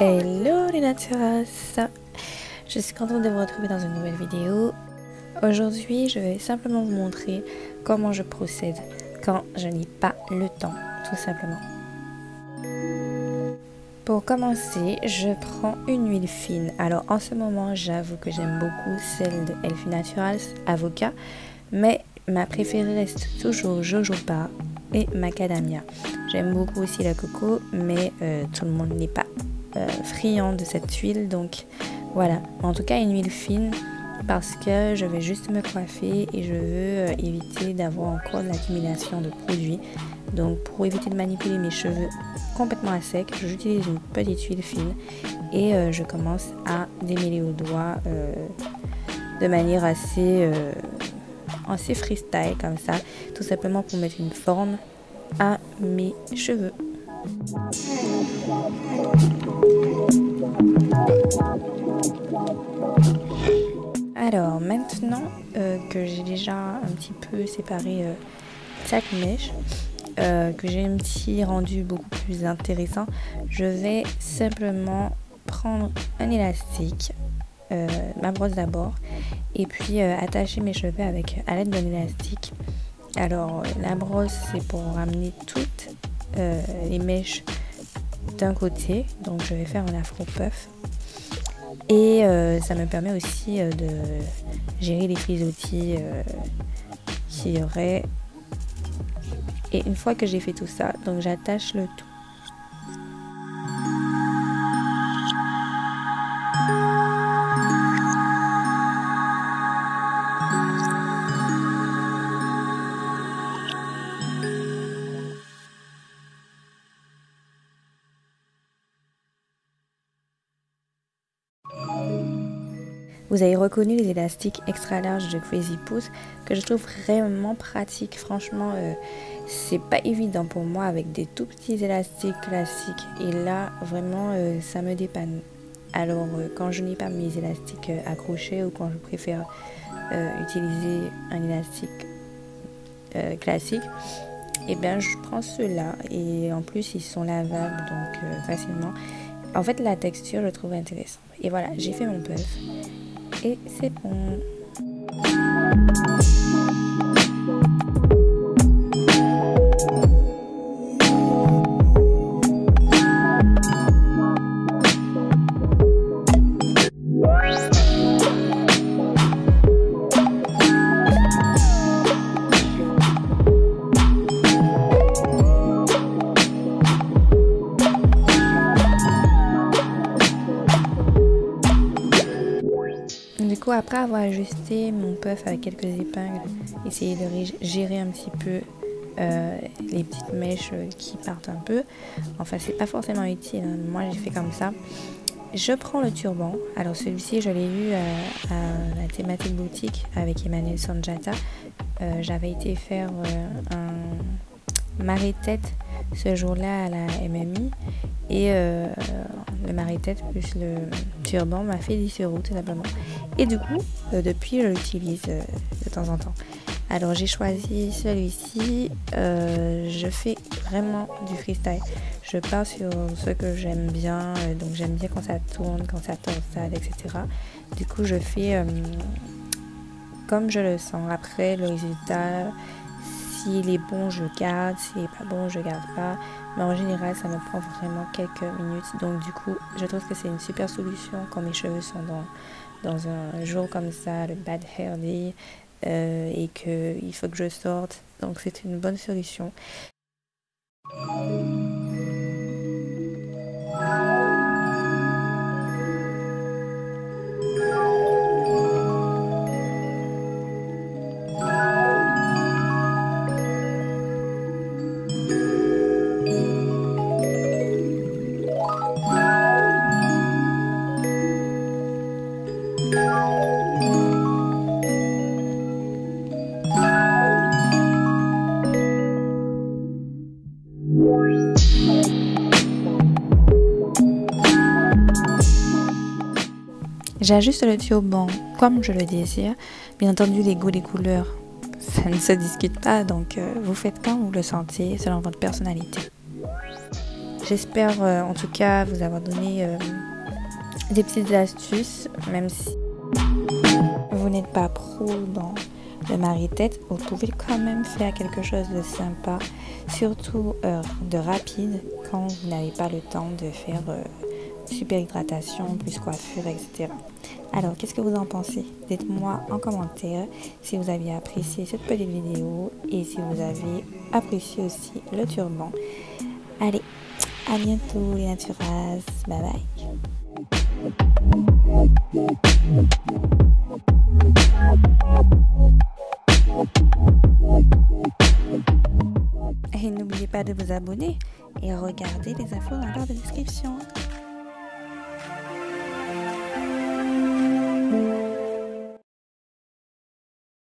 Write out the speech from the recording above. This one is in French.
Hello les naturas, je suis contente de vous retrouver dans une nouvelle vidéo. Aujourd'hui je vais simplement vous montrer comment je procède quand je n'ai pas le temps, tout simplement. Pour commencer, je prends une huile fine. Alors en ce moment j'avoue que j'aime beaucoup celle de Elfie Naturals Avocat, mais ma préférée reste toujours Jojoba et Macadamia. J'aime beaucoup aussi le coco, mais tout le monde n'est pas friand de cette huile, donc voilà. En tout cas une huile fine parce que je vais juste me coiffer et je veux éviter d'avoir encore de l'accumulation de produits. Donc pour éviter de manipuler mes cheveux complètement à sec, j'utilise une petite huile fine et je commence à démêler au doigt de manière assez freestyle comme ça, tout simplement pour mettre une forme à mes cheveux. Alors maintenant que j'ai déjà un petit peu séparé chaque mèche, que j'ai un petit rendu beaucoup plus intéressant, je vais simplement prendre un élastique, ma brosse d'abord, et puis attacher mes cheveux à l'aide d'un élastique. Alors la brosse c'est pour ramener toutes les mèches d'un côté, donc je vais faire un afro puff et ça me permet aussi de gérer les frisottis qu'il y aurait. Et une fois que j'ai fait tout ça, donc j'attache le tout. Vous avez reconnu les élastiques extra larges de Crazy Puss que je trouve vraiment pratique. Franchement, c'est pas évident pour moi avec des tout petits élastiques classiques. Et là, vraiment, ça me dépanne. Alors, quand je n'ai pas mes élastiques accrochés ou quand je préfère utiliser un élastique classique, et bien je prends ceux-là. Et en plus, ils sont lavables, donc facilement. En fait, la texture, je trouve intéressante. Et voilà, j'ai fait mon puff. Et c'est bon. Du coup, après avoir ajusté mon puff avec quelques épingles, essayer de gérer un petit peu les petites mèches qui partent un peu. Enfin, c'est pas forcément utile, hein. Moi j'ai fait comme ça. Je prends le turban. Alors celui-ci, je l'ai eu à la thématique boutique avec Emmanuel Sanjata. J'avais été faire un marée-tête ce jour-là à la MMI et le marée-tête plus le turban m'a fait 10 € tout simplement. Et du coup, depuis, je l'utilise de temps en temps. Alors j'ai choisi celui-ci. Je fais vraiment du freestyle. Je pars sur ce que j'aime bien. Donc j'aime bien quand ça tourne, quand ça torsade, etc. Du coup, je fais comme je le sens. Après, le résultat, s'il est bon, je garde. S'il n'est pas bon, je garde pas. Mais en général, ça me prend vraiment quelques minutes. Donc du coup, je trouve que c'est une super solution quand mes cheveux sont dans un jour comme ça, le bad hair day, et qu'il faut que je sorte. Donc c'est une bonne solution. J'ajuste le turban comme je le désire. Bien entendu, les goûts, les couleurs, ça ne se discute pas. Donc, vous faites quand vous le sentez, selon votre personnalité. J'espère en tout cas vous avoir donné des petites astuces, même si vous n'êtes pas pro dans le mari-tête, vous pouvez quand même faire quelque chose de sympa, surtout de rapide quand vous n'avez pas le temps de faire super hydratation, plus coiffure, etc. Alors, qu'est-ce que vous en pensez? Dites-moi en commentaire si vous avez apprécié cette petite vidéo et si vous avez apprécié aussi le turban. Allez, à bientôt les naturas, bye bye. Et n'oubliez pas de vous abonner et regardez les infos dans la barre de description.